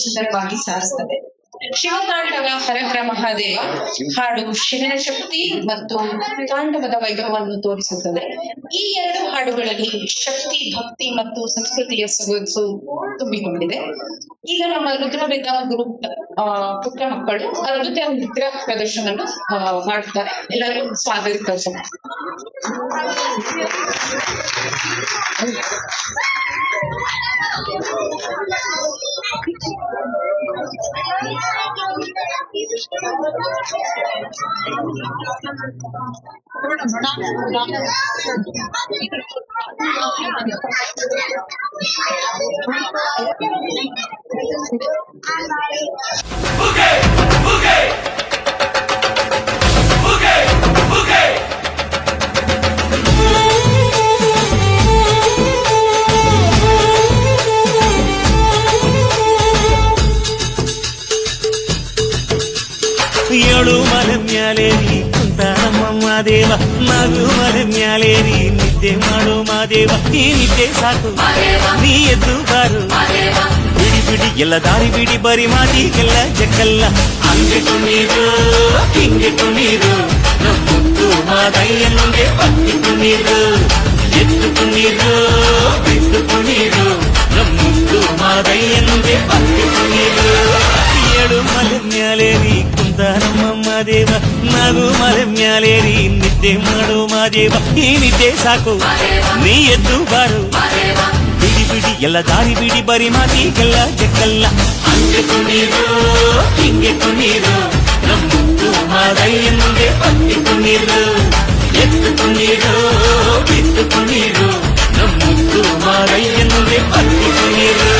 ಸುಂದರವಾಗಿ ಸಾರಿಸ್ತದೆ. ಶಿವತಾಂಡವ ಹರಹರ ಮಹಾದೇವ ಹಾಡು ಶಿವನ ಶಕ್ತಿ ಮತ್ತು ತಾಂಡವದ ವೈಭವವನ್ನು ತೋರಿಸುತ್ತದೆ. ಈ ಎರಡು ಹಾಡುಗಳಲ್ಲಿ ಶಕ್ತಿ, ಭಕ್ತಿ ಮತ್ತು ಸಂಸ್ಕೃತಿಯ ಸೊಗಸು ತುಂಬಿಕೊಂಡಿದೆ. ಈಗ ನಮ್ಮ ರುದ್ರವೇದ ಗುರು ಪುಟ್ಟ ಮಕ್ಕಳು ಅದ್ಭುತ ನೃತ್ಯ ಪ್ರದರ್ಶನವನ್ನು ಮಾಡುತ್ತಾರೆ. ಎಲ್ಲರೂ ಸ್ವಾಗತಿಸೋಣ. ಏಳು ಮಲೆ ಮ್ಯಾಲೇರಿ ಕುಂತ ನಮ್ಮ ದೇವ, ನಾಗು ಮಲೆ ಮ್ಯಾಲೇರಿ ನಿದ್ದೆ ಮಾಡು ಮಾದೇವ. ಈ ನಿದ್ದೆ ಸಾಕು, ನೀ ಎದ್ದು ಬಾರು, ಬಿಡಿ ಬಿಡಿ ಎಲ್ಲ ದಾರಿ ಬಿಡಿ, ಬರಿ ಮಾತಿಗೆಲ್ಲ ಜಕ್ಕಲ್ಲ. ಹಂಗೆಟು ನೀರು ಹಿಂಗೆಟು ನೀರು, ನಮ್ಮುತ್ತು ಮಾದಯ್ಯನಿಗೆ ಪಕ್ಕಿಟ್ಟು ನೀರು, ಎತ್ತು ನೀರು ಬಿಟ್ಟು ನೀರು, ನಮ್ಮುತ್ತು ಮಾದಯ್ಯನಿಗೆ ಪಕ್ಕಿಟ್ಟು ನೀರು. ಏಳು ಮಲೆ ಮ್ಯಾಲೇರಿ ಕುಂತ ನಮ್ಮಮ್ಮ ದೇವ, ನಾಗು ಮಲೆ ಮ್ಯಾಲೇರಿ ನಿದ್ದೆ ಮಾಡು ಮಾದೇವ. ಈ ನಿದ್ದೆ ಸಾಕು, ನೀ ಎದ್ದು ಬಾರು, ಬಿಡಿ ಬಿಡಿ ಎಲ್ಲ ದಾರಿ ಬಿಡಿ, ಬರಿ ಮಾತಿಗೆಲ್ಲ ಜಕ್ಕಲ್ಲ. ಹಂಗೆಟು ನೀರು ಹಿಂಗೆಟು ನೀರು, ನಮ್ಮುತ್ತು ಮಾದಯ್ಯನಿಗೆ ಪಕ್ಕಿಟ್ಟು ನೀರು, ಎತ್ತು ನೀರು ಬಿಟ್ಟು ನೀರು, ನಮ್ಮುತ್ತು ಮಾದಯ್ಯನಿಗೆ ಪಕ್ಕಿಟ್ಟು ನೀರು.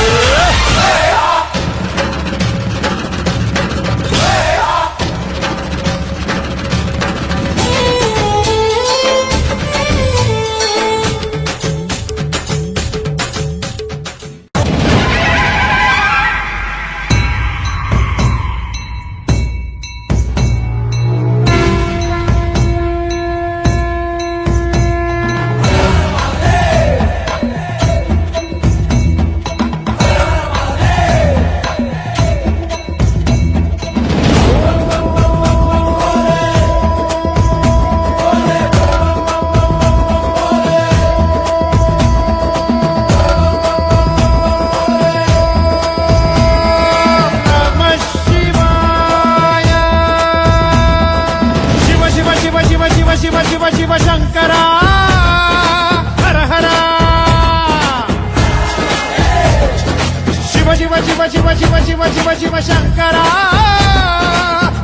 ಶಿವ ಶಂಕರ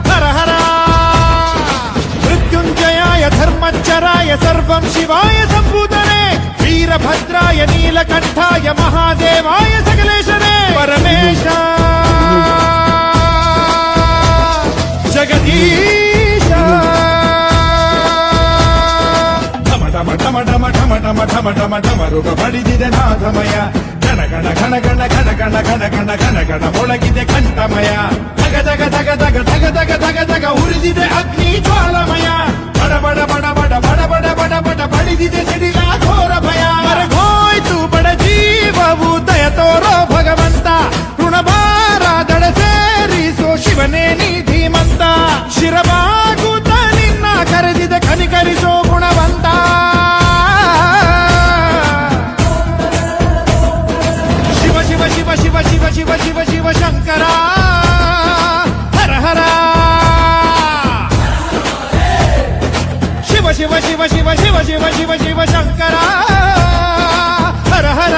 ಹರ ಹರ. ಮೃತ್ಯುಂಜಯಾಯ ಧರ್ಮಚ್ಚರಾಯ ಸರ್ವಂ ಶಿವಾಯ ಸಂಭೂತನೆ, ವೀರಭದ್ರಾಯ ನೀಲಕಂಠಾಯ ಮಹಾದೇವಾಯ ಸಕಲೇಶನೇ. ಪರಮೇಶ ಜಗದೀಶ ಢಮ ಢಮ ಢಮ ಢಮ ಢಮ ಢಮ ಢಮ ಢಮ ಢಮರುಗ ಬಡಿದಿದೆ ನಾದಮಯ. ಗಣ ಗಣ ಗಣ ಗಣ ಗಣ ಗಣ ಗಣ ಗಣ ಗಣ ಗಣ ಮೊಳಗಿದೆ ಕಂಠಮಯ. ಧಗ ಧಗ ಧಗ ಧಗ ಧಗ ಧಗ ಧಗ ಧಗ ಉರಿದಿದೆ ಅಗ್ನಿ ಜ್ವಾಲಮಯ. ಬಡ ಬಡ ಬಡ ಬಡ ಬಡ ಬಡ ಬಡ ಬಡ ಬಡಿದಿದೆ ಸಿಡಿಲ ಘೋರ ಭಯ. ಮರಗೋಯ್ತು ಬಡ ಜೀವವು ದಯ ತೋರೋ ಭಗವಂತ, ಋಣಭಾರ ದಡ ಸೇರಿಸೋ ಶಿವನೇ ನೀ ಧೀಮಂತ. ಶಿರಬಾಗುತ್ತ ನಿನ್ನ ಕರೆದಿದೆ ಕನಿಕರಿಸೋ ಗುಣವಂತ. ಶಿವ ಶಿವ ಶಿವ ಶಿವ ಶಿವ ಶಿವ ಶಿವ ಶಂಕರ ಹರ ಹರ. ಶಿವ ಶಿವ ಶಿವ ಶಿವ ಶಿವ ಶಿವ ಶಿವ ಶಿವ ಶಂಕರ ಹರ ಹರ.